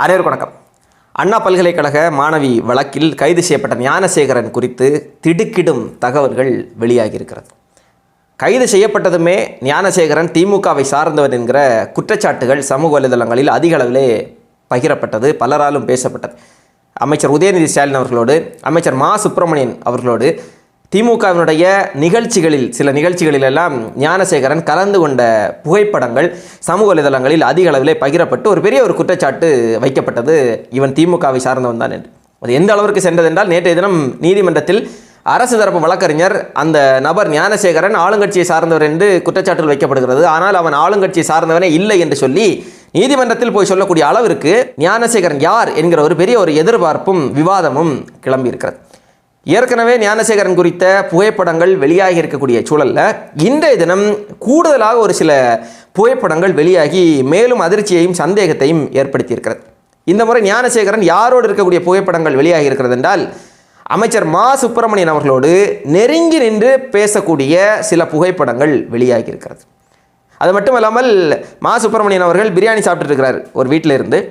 அனைவருக்கும் வணக்கம். அண்ணா பல்கலைக்கழக மாணவி வழக்கில் கைது செய்யப்பட்ட ஞானசேகரன் குறித்து திடுக்கிடும் தகவல்கள் வெளியாகியிருக்கிறது. கைது செய்யப்பட்டதுமே ஞானசேகரன் திமுகவை சார்ந்தவர் என்கிற குற்றச்சாட்டுகள் சமூக வலைதளங்களில் அதிக அளவிலே பகிரப்பட்டது, பலராலும் பேசப்பட்டது. அமைச்சர் உதயநிதி ஸ்டாலின் அவர்களோடு, அமைச்சர் மா சுப்பிரமணியன் அவர்களோடு திமுகவினுடைய நிகழ்ச்சிகளில் சில நிகழ்ச்சிகளிலெல்லாம் ஞானசேகரன் கலந்து கொண்ட புகைப்படங்கள் சமூக வலைதளங்களில் அதிக அளவிலே பகிரப்பட்டு ஒரு பெரிய ஒரு குற்றச்சாட்டு வைக்கப்பட்டது, இவன் திமுகவை சார்ந்தவன் தான் என்று. அது எந்த அளவிற்கு சென்றதென்றால், நேற்றைய தினம் நீதிமன்றத்தில் அரசு தரப்பு வழக்கறிஞர் அந்த நபர் ஞானசேகரன் ஆளுங்கட்சியை சார்ந்தவர் என்று குற்றச்சாட்டுகள் வைக்கப்படுகிறது, ஆனால் அவன் ஆளுங்கட்சியை சார்ந்தவனே இல்லை என்று சொல்லி நீதிமன்றத்தில் போய் சொல்லக்கூடிய அளவிற்கு ஞானசேகரன் யார் என்கிற ஒரு பெரிய ஒரு எதிர்பார்ப்பும் விவாதமும் கிளம்பியிருக்கிறது. ஏற்கனவே ஞானசேகரன் குறித்த புகைப்படங்கள் வெளியாகி இருக்கக்கூடிய சூழலில் இன்றைய தினம் கூடுதலாக ஒரு சில புகைப்படங்கள் வெளியாகி மேலும் அதிர்ச்சியையும் சந்தேகத்தையும் ஏற்படுத்தியிருக்கிறது. இந்த முறை ஞானசேகரன் யாரோடு இருக்கக்கூடிய புகைப்படங்கள் வெளியாகி இருக்கிறது என்றால், அமைச்சர் மா சுப்பிரமணியன் அவர்களோடு நெருங்கி நின்று பேசக்கூடிய சில புகைப்படங்கள் வெளியாகி இருக்கிறது. அது மட்டும் இல்லாமல் மா சுப்பிரமணியன் அவர்கள் பிரியாணி சாப்பிட்டு இருக்கிறார் ஒரு வீட்டில் இருந்து.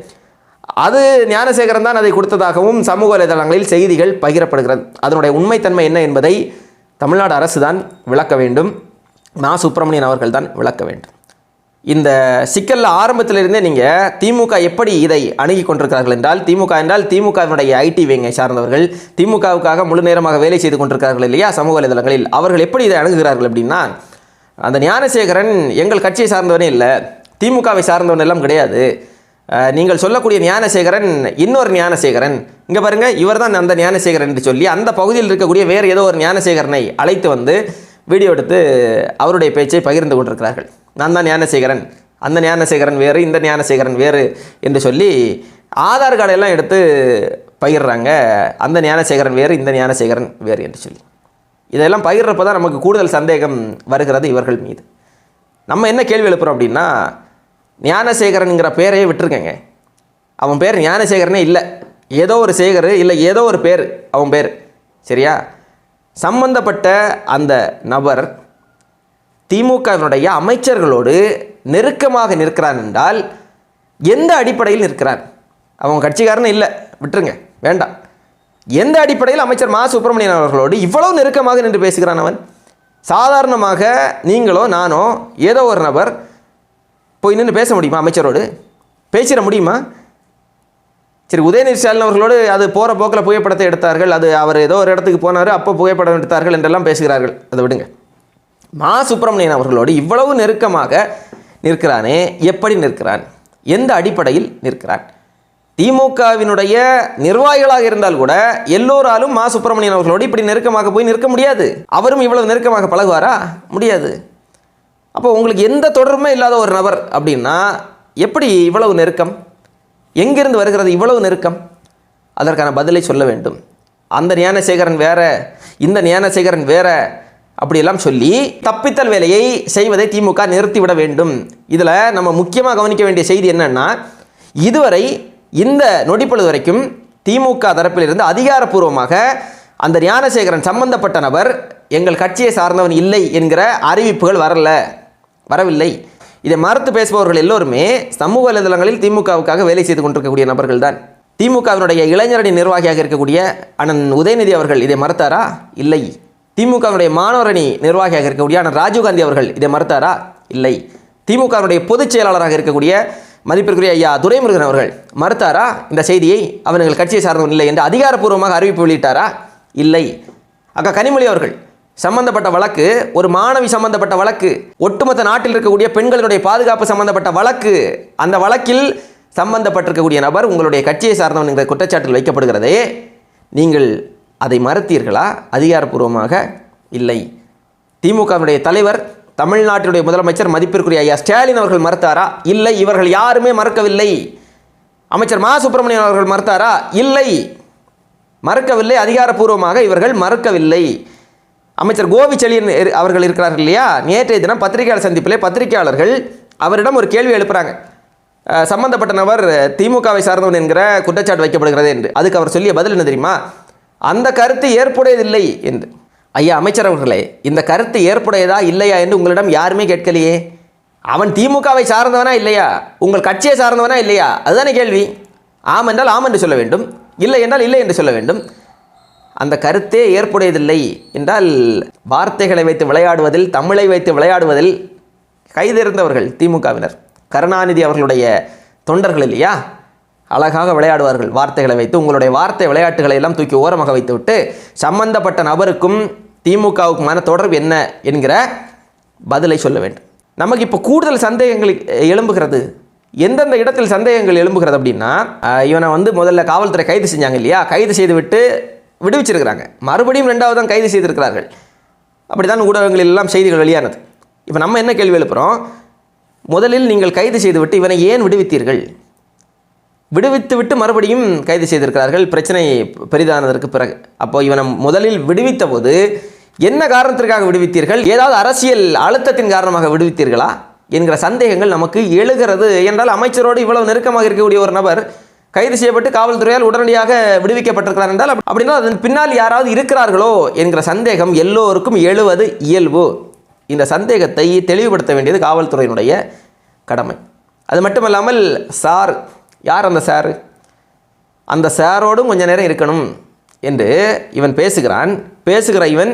அது ஞானசேகரன் தான் அதை கொடுத்ததாகவும் சமூக வலைதளங்களில் செய்திகள் பகிரப்படுகிறது. அதனுடைய உண்மைத்தன்மை என்ன என்பதை தமிழ்நாடு அரசு தான் விளக்க வேண்டும், மா சுப்பிரமணியன் அவர்கள் தான் விளக்க வேண்டும். இந்த சிக்கலில் ஆரம்பத்திலிருந்தே நீங்கள் திமுக எப்படி இதை அணுகி கொண்டிருக்கிறார்கள் என்றால், திமுக என்றால் திமுகவினுடைய ஐடி விங்கை சார்ந்தவர்கள், திமுகவுக்காக முழு நேரமாக வேலை செய்து கொண்டிருக்கிறார்கள் இல்லையா சமூக வலைதளங்களில், அவர்கள் எப்படி இதை அணுகுகிறார்கள் அப்படின்னா, அந்த ஞானசேகரன் எங்கள் கட்சியை சார்ந்தவனே இல்லை, திமுகவை சார்ந்தவன் எல்லாம் கிடையாது, நீங்கள் சொல்லக்கூடிய ஞானசேகரன் இன்னொரு ஞானசேகரன், இங்கே பாருங்கள் இவர் தான் அந்த ஞானசேகரன் என்று சொல்லி அந்த பகுதியில் இருக்கக்கூடிய வேறு ஏதோ ஒரு ஞானசேகரனை அழைத்து வந்து வீடியோ எடுத்து அவருடைய பேச்சை பகிர்ந்து கொண்டிருக்கிறார்கள். நான் தான் ஞானசேகரன், அந்த ஞானசேகரன் வேறு, இந்த ஞானசேகரன் வேறு என்று சொல்லி ஆதார் கார்டெல்லாம் எடுத்து பகிர்றாங்க. அந்த ஞானசேகரன் வேறு, இந்த ஞானசேகரன் வேறு என்று சொல்லி இதெல்லாம் பகிர்றப்போ தான் நமக்கு கூடுதல் சந்தேகம் வருகிறது இவர்கள் மீது. நம்ம என்ன கேள்வி எழுப்புகிறோம் அப்படின்னா, ஞானசேகரனுங்கிற பேரையே விட்டுருக்கேங்க, அவன் பேர் ஞானசேகரனே இல்லை, ஏதோ ஒரு சேகர் இல்லை ஏதோ ஒரு பேர் அவன் பேர், சரியா? சம்பந்தப்பட்ட அந்த நபர் திமுகவினுடைய அமைச்சர்களோடு நெருக்கமாக நிற்கிறான் என்றால் எந்த அடிப்படையில் நிற்கிறான்? அவன் கட்சிக்காரனே இல்லை, விட்டுருங்க, வேண்டாம். எந்த அடிப்படையில் அமைச்சர் மா சுப்பிரமணியன் அவர்களோடு இவ்வளவு நெருக்கமாக நின்று பேசுகிறான் அவன்? சாதாரணமாக நீங்களோ நானோ ஏதோ ஒரு நபர் போய் நின்று பேச முடியுமா? அமைச்சரோடு பேசிட முடியுமா? சரி, உதயநிதி ஸ்டாலின் அவர்களோடு அது போகிற போக்கில் புகைப்படத்தை எடுத்தார்கள், அது அவர் ஏதோ ஒரு இடத்துக்கு போனார் அப்போ புகைப்படம் எடுத்தார்கள் என்றெல்லாம் பேசுகிறார்கள், அதை விடுங்க. மா சுப்பிரமணியன் அவர்களோடு இவ்வளவு நெருக்கமாக நிற்கிறானே, எப்படி நிற்கிறான்? எந்த அடிப்படையில் நிற்கிறான்? திமுகவினுடைய நிர்வாகிகளாக இருந்தால் கூட எல்லோராலும் மா சுப்பிரமணியன் அவர்களோடு இப்படி நெருக்கமாக போய் நிற்க முடியாது. அவரும் இவ்வளவு நெருக்கமாக பழகுவாரா? முடியாது. அப்போ உங்களுக்கு எந்த தொடர்புமே இல்லாத ஒரு நபர் அப்படின்னா எப்படி இவ்வளவு நெருக்கம்? எங்கிருந்து வருகிறது இவ்வளவு நெருக்கம்? அதற்கான பதிலை சொல்ல வேண்டும். அந்த ஞானசேகரன் வேற, இந்த ஞானசேகரன் வேற அப்படியெல்லாம் சொல்லி தப்பித்தல் வேலையை செய்வதை திமுக நிறுத்திவிட வேண்டும். இதில் நம்ம முக்கியமாக கவனிக்க வேண்டிய செய்தி என்னன்னா, இதுவரை இந்த நொடிப்பொழுது வரைக்கும் திமுக தரப்பிலிருந்து அதிகாரப்பூர்வமாக அந்த ஞானசேகரன் சம்பந்தப்பட்ட நபர் எங்கள் கட்சியை சார்ந்தவன் இல்லை என்கிற அறிவிப்புகள் வரவில்லை. இதை மறுத்து பேசுபவர்கள் எல்லோருமே சமூக வலைதளங்களில் திமுகவுக்காக வேலை செய்து கொண்டிருக்கக்கூடிய நபர்கள் தான். திமுகவினுடைய இளைஞரணி நிர்வாகியாக இருக்கக்கூடிய அண்ணன் உதயநிதி அவர்கள் இதை மறுத்தாரா? இல்லை. திமுகவினுடைய மாணவரணி நிர்வாகியாக இருக்கக்கூடிய அண்ணன் ராஜீவ்காந்தி அவர்கள் இதை மறுத்தாரா? இல்லை. திமுகவினுடைய பொதுச் செயலாளராக இருக்கக்கூடிய மதிப்பிற்குரிய ஐயா துரைமுருகன் அவர்கள் மறுத்தாரா இந்த செய்தியை? அவன் எங்கள் கட்சியை சார்ந்தவன் இல்லை என்று அதிகாரப்பூர்வமாக அறிவிப்பு வெளியிட்டாரா? இல்லை. அக்கா கனிமொழி அவர்கள் சம்பந்தப்பட்ட வழக்கு, ஒரு மாணவி சம்பந்தப்பட்ட வழக்கு, ஒட்டுமொத்த நாட்டில் இருக்கக்கூடிய பெண்களுடைய பாதுகாப்பு சம்பந்தப்பட்ட வழக்கு, அந்த வழக்கில் சம்பந்தப்பட்டிருக்கக்கூடிய நபர் உங்களுடைய கட்சியை சார்ந்தவன் என்ற குற்றச்சாட்டில் வைக்கப்படுகிறதே, நீங்கள் அதை மறுத்தீர்களா? அதிகாரப்பூர்வமாக இல்லை. திமுகவினுடைய தலைவர், தமிழ்நாட்டினுடைய முதலமைச்சர் மதிப்பிற்குரிய ஐயா ஸ்டாலின் அவர்கள் மறுத்தாரா? இல்லை. இவர்கள் யாருமே மறுக்கவில்லை. அமைச்சர் மா சுப்பிரமணியன் அவர்கள் மறுத்தாரா? இல்லை, மறுக்கவில்லை. அதிகாரப்பூர்வமாக இவர்கள் மறுக்கவில்லை. அமைச்சர் கோவிச்செழியன் அவர்கள் இருக்கிறார்கள் இல்லையா, நேற்றைய தினம் பத்திரிகையாளர் சந்திப்பிலே பத்திரிகையாளர்கள் அவரிடம் ஒரு கேள்வி எழுப்புறாங்க. சம்பந்தப்பட்ட நபர் திமுகவை சார்ந்தவன் என்கிற குற்றச்சாட்டு வைக்கப்படுகிறது என்று. அதுக்கு அவர் சொல்லிய பதில் என்ன தெரியுமா? அந்த கருத்து ஏற்புடையதில்லை என்று. ஐயா அமைச்சர் அவர்களே, இந்த கருத்து ஏற்புடையதா இல்லையா என்று உங்களிடம் யாருமே கேட்கலையே. அவன் திமுகவை சார்ந்தவனா இல்லையா, உங்கள் கட்சியை சார்ந்தவனா இல்லையா, அதுதானே கேள்வி. ஆம் என்றால் ஆம் என்று சொல்ல வேண்டும், இல்லை என்றால் இல்லை என்று சொல்ல வேண்டும். அந்த கருத்தே ஏற்புடையதில்லை என்றால் வார்த்தைகளை வைத்து விளையாடுவதில், தமிழை வைத்து விளையாடுவதில் கைதேர்ந்தவர்கள் திமுகவினர். கருணாநிதி அவர்களுடைய தொண்டர்கள் இல்லையா, அழகாக விளையாடுவார்கள் வார்த்தைகளை வைத்து. உங்களுடைய வார்த்தை விளையாட்டுகளை எல்லாம் தூக்கி ஓரமாக வைத்துவிட்டு சம்பந்தப்பட்ட நபருக்கும் திமுகவுக்குமான தொடர்பு என்ன என்கிற பதிலை சொல்ல வேண்டும். நமக்கு இப்போ கூடுதல் சந்தேகங்கள் எழும்புகிறது. எந்தெந்த இடத்தில் சந்தேகங்கள் எழும்புகிறது அப்படின்னா, இவனை முதல்ல காவல்துறை கைது செஞ்சாங்க இல்லையா, கைது செய்து விட்டு விடுவிச்சிருக்கிறாங்க, மறுபடியும் 2வது தான் கைது செய்திருக்கிறார்கள். அப்படி தான் ஊடகங்களில் எல்லாம் செய்திகள் வெளியானது. இப்போ நம்ம என்ன கேள்வி எழுப்புகிறோம், முதலில் நீங்கள் கைது செய்துவிட்டு இவனை ஏன் விடுவித்தீர்கள்? விடுவித்து விட்டு மறுபடியும் கைது செய்திருக்கிறார்கள் பிரச்சனை பெரிதானதற்கு பிறகு. அப்போ இவனை முதலில் விடுவித்த போது என்ன காரணத்திற்காக விடுவித்தீர்கள்? ஏதாவது அரசியல் அழுத்தத்தின் காரணமாக விடுவித்தீர்களா என்கிற சந்தேகங்கள் நமக்கு எழுகிறது. என்றால் அமைச்சரோடு இவ்வளவு நெருக்கமாக இருக்கக்கூடிய ஒரு நபர் கைது செய்யப்பட்டு காவல்துறையால் உடனடியாக விடுவிக்கப்பட்டிருக்கிறார் என்றால் அப்படின்னா அதன் பின்னால் யாராவது இருக்கிறார்களோ என்கிற சந்தேகம் எல்லோருக்கும் எழுவது இயல்பு. இந்த சந்தேகத்தை தெளிவுபடுத்த வேண்டியது காவல்துறையினுடைய கடமை. அது மட்டுமல்லாமல் சார், யார் அந்த சார்? அந்த சாரோடும் கொஞ்ச நேரம் இருக்கணும் என்று இவன் பேசுகிற இவன்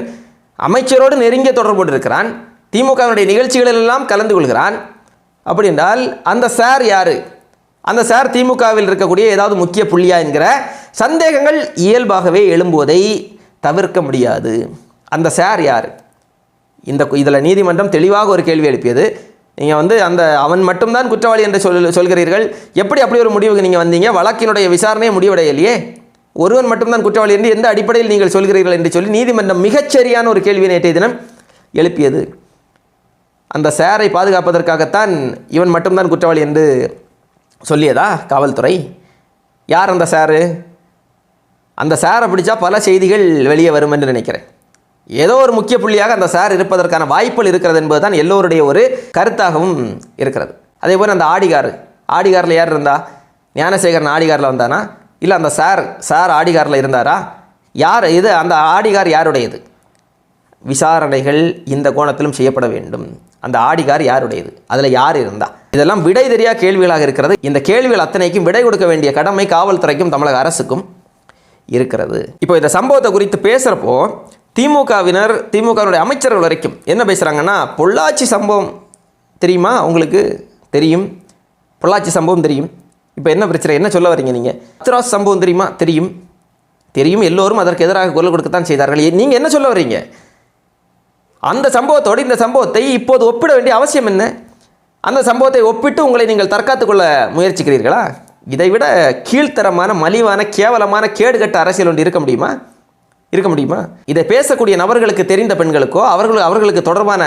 அமைச்சரோடு நெருங்கிய தொடர்போடு இருக்கிறான், திமுகவினுடைய நிகழ்ச்சிகளெல்லாம் கலந்து கொள்கிறான். அப்படி என்றால் அந்த சார் யார்? அந்த சார் திமுகவில் இருக்கக்கூடிய ஏதாவது முக்கிய புள்ளியா என்கிற சந்தேகங்கள் இயல்பாகவே எழும்புவதை தவிர்க்க முடியாது. அந்த சார் யார்? இதில் நீதிமன்றம் தெளிவாக ஒரு கேள்வி எழுப்பியது. நீங்கள் அந்த அவன் மட்டும்தான் குற்றவாளி என்று சொல்கிறீர்கள், எப்படி அப்படி ஒரு முடிவுக்கு நீங்கள் வந்தீங்க? வழக்கினுடைய விசாரணையை முடிவடையலையே, ஒருவன் மட்டும்தான் குற்றவாளி என்று எந்த அடிப்படையில் நீங்கள் சொல்கிறீர்கள் என்று சொல்லி நீதிமன்றம் மிகச்சரியான ஒரு கேள்வியை நேற்றைய தினம் எழுப்பியது. அந்த சாரை பாதுகாப்பதற்காகத்தான் இவன் மட்டும்தான் குற்றவாளி என்று சொல்லியதா காவல்துறை? யார் அந்த சாரு? அந்த சாரை பிடிச்சா பல செய்திகள் வெளியே வரும் என்று நினைக்கிறேன். ஏதோ ஒரு முக்கிய புள்ளியாக அந்த சார் இருப்பதற்கான வாய்ப்புகள் இருக்கிறது என்பது தான் எல்லோருடைய ஒரு கருத்தாகவும் இருக்கிறது. அதே போல் அந்த ஆடிகாரில் யார் இருந்தா? ஞானசேகரன் ஆடிகாரில் வந்தானா? இல்லை அந்த சார் ஆடிகாரில் இருந்தாரா? யார் இது? அந்த ஆடிகார் யாருடையது? விசாரணைகள் இந்த கோணத்திலும் செய்யப்பட வேண்டும். அந்த ஆடிகார் யாருடையது? அதில் யார் இருந்தா? இதெல்லாம் விடை தெரியா கேள்விகளாக இருக்கிறது. இந்த கேள்விகள் அத்தனைக்கும் விடை கொடுக்க வேண்டிய கடமை காவல்துறைக்கும் தமிழக அரசுக்கும் இருக்கிறது. இப்போ இந்த சம்பவத்தை குறித்து பேசுகிறப்போ திமுகவினுடைய அமைச்சர்கள் வரைக்கும் என்ன பேசுகிறாங்கன்னா, பொள்ளாச்சி சம்பவம் தெரியுமா உங்களுக்கு? தெரியும், பொள்ளாச்சி சம்பவம் தெரியும். இப்போ என்ன பிரச்சனை? என்ன சொல்ல வரீங்க நீங்கள்? ஹத்ராஸ் சம்பவம் தெரியுமா? தெரியும். எல்லோரும் அதற்கு எதிராக குரல் கொடுக்கத்தான் செய்தார்கள். நீங்கள் என்ன சொல்ல வரீங்க? அந்த சம்பவத்தோடு இந்த சம்பவத்தை இப்போது ஒப்பிட வேண்டிய அவசியம் என்ன? அந்த சம்பவத்தை ஒப்பிட்டு உங்களை நீங்கள் தற்காத்துக் கொள்ள முயற்சிக்கிறீர்களா? இதைவிட கீழ்த்தரமான, மலிவான, கேவலமான, கேடுகட்ட அரசியல் ஒன்று இருக்க முடியுமா? இதை பேசக்கூடிய நபர்களுக்கு தெரிந்த பெண்களுக்கோ, அவர்களுக்கு தொடர்பான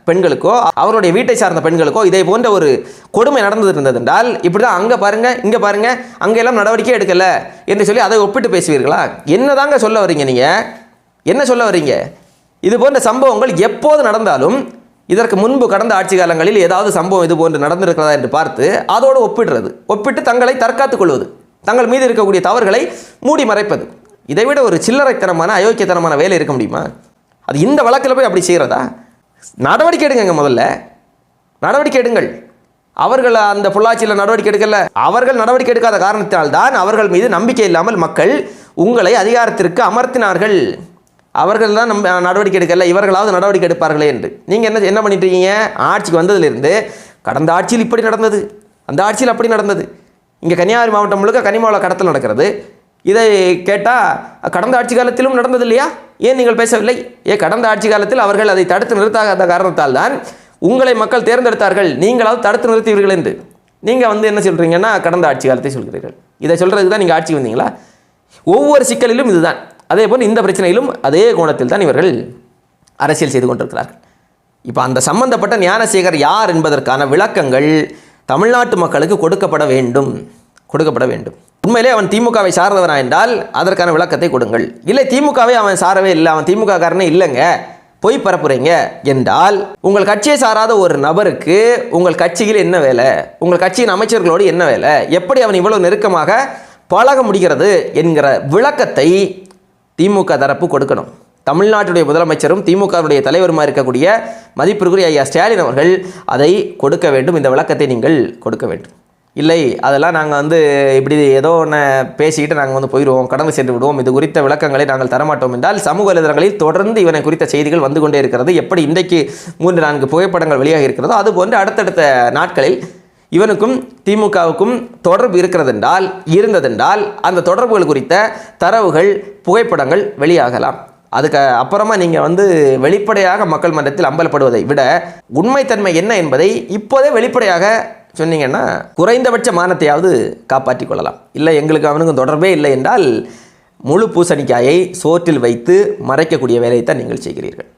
பெண்களுக்கோ, அவருடைய வீட்டை சார்ந்த பெண்களுக்கோ இதே போன்ற ஒரு கொடுமை நடந்தது என்றால் இப்படி தான் அங்கே பாருங்க, இங்கே பாருங்க, அங்கெல்லாம் நடவடிக்கை எடுக்கலை என்று சொல்லி அதை ஒப்பிட்டு பேசுவீர்களா? என்னதாங்க சொல்ல வரீங்க? நீங்கள் என்ன சொல்ல வரீங்க? இது போன்ற சம்பவங்கள் எப்போது நடந்தாலும் இதற்கு முன்பு கடந்த ஆட்சி காலங்களில் ஏதாவது சம்பவம் இது போன்று நடந்திருக்கிறதா என்று பார்த்து அதோடு ஒப்பிட்டு தங்களை தற்காத்துக் கொள்வது, தங்கள் மீது இருக்கக்கூடிய தவறுகளை மூடி மறைப்பது, இதைவிட ஒரு சில்லறைத்தனமான, அயோக்கியத்தனமான வேலை இருக்க முடியுமா? அது இந்த வழக்கில் போய் அப்படி செய்கிறதா? நடவடிக்கை எடுங்க, முதல்ல நடவடிக்கை எடுங்கள். அவர்கள் அந்த பொள்ளாச்சியில் நடவடிக்கை எடுக்கல. அவர்கள் நடவடிக்கை எடுக்காத காரணத்தினால்தான் அவர்கள் மீது நம்பிக்கை இல்லாமல் மக்கள் உங்களை அதிகாரத்திற்கு அமர்த்தினார்கள். அவர்கள் தான் நடவடிக்கை எடுக்கல, இவர்களாவது நடவடிக்கை எடுப்பார்களே என்று. நீங்கள் என்ன பண்ணிட்டு இருக்கீங்க? ஆட்சிக்கு வந்ததிலிருந்து கடந்த ஆட்சியில் இப்படி நடந்தது, அந்த ஆட்சியில் அப்படி நடந்தது, இங்கே கன்னியாகுமரி மாவட்டம் முழுக்க கனிமவள கடத்தல் நடக்கிறது. இதை கேட்டால் கடந்த ஆட்சி காலத்திலும் நடந்தது இல்லையா? ஏன் நீங்கள் பேசவில்லை? கடந்த ஆட்சி காலத்தில் அவர்கள் அதை தடுத்து நிறுத்தாத காரணத்தால் தான் உங்களை மக்கள் தேர்ந்தெடுத்தார்கள், நீங்களாவது தடுத்து நிறுத்துவீர்கள் என்று. நீங்கள் என்ன சொல்கிறீங்கன்னா கடந்த ஆட்சி காலத்தை சொல்கிறீர்கள். இதை சொல்கிறதுக்கு தான் நீங்கள் ஆட்சிக்கு வந்தீங்களா? ஒவ்வொரு சிக்கலிலும் இதுதான். அதே போல் இந்த பிரச்சனையிலும் அதே கோணத்தில் தான் இவர்கள் அரசியல் செய்து கொண்டிருக்கிறார்கள். இப்போ அந்த சம்பந்தப்பட்ட ஞானசேகர் யார் என்பதற்கான விளக்கங்கள் தமிழ்நாட்டு மக்களுக்கு கொடுக்கப்பட வேண்டும். உண்மையிலே அவன் திமுகவை சார்ந்தவனா என்றால் அதற்கான விளக்கத்தை கொடுங்கள். இல்லை திமுகவை அவன் சாரவே இல்லை, அவன் திமுக காரனே இல்லைங்க, பொய் பரப்புறீங்க என்றால் உங்கள் கட்சியை சாராத ஒரு நபருக்கு உங்கள் கட்சியில் என்ன வேலை? உங்கள் கட்சியின் அமைச்சர்களோடு என்ன வேலை? எப்படி அவன் இவ்வளவு நெருக்கமாக பழக முடிகிறது என்கிற விளக்கத்தை திமுக தரப்பு கொடுக்கணும். தமிழ்நாட்டுடைய முதலமைச்சரும் திமுகவுடைய தலைவருமா இருக்கக்கூடிய மதிப்பிற்குரிய ஐயா ஸ்டாலின் அவர்கள் அதை கொடுக்க வேண்டும். இந்த விளக்கத்தை நீங்கள் கொடுக்க வேண்டும். இல்லை அதெல்லாம் நாங்கள் வந்து இப்படி ஏதோ ஒன்று பேசிக்கிட்டு நாங்கள் வந்து போயிடுவோம், கடந்து சென்று விடுவோம், இது குறித்த விளக்கங்களை நாங்கள் தரமாட்டோம் என்றால் சமூக வலைதளங்களில் தொடர்ந்து இவனை குறித்த செய்திகள் வந்து கொண்டே இருக்கிறது. எப்படி இன்றைக்கு 3-4 புகைப்படங்கள் வெளியாக இருக்கிறதோ அதுபோன்று அடுத்தடுத்த நாட்களில் இவனுக்கும் திமுகவுக்கும் தொடர்பு இருந்ததென்றால் அந்த தொடர்புகள் குறித்த தரவுகள் புகைப்படங்கள் வெளியாகலாம். அதுக்கு அப்புறமா நீங்கள் வந்து வெளிப்படையாக மக்கள் மன்றத்தில் அம்பலப்படுவதை விட உண்மைத்தன்மை என்ன என்பதை இப்போதே வெளிப்படையாக சொன்னீங்கன்னா குறைந்தபட்ச மானத்தையாவது காப்பாற்றிக் கொள்ளலாம். இல்லை எங்களுக்கு அவனுக்கும் தொடர்பே இல்லை என்றால் முழு பூசணிக்காயை சோற்றில் வைத்து மறைக்கக்கூடிய வேலையை தான் நீங்கள் செய்கிறீர்கள்.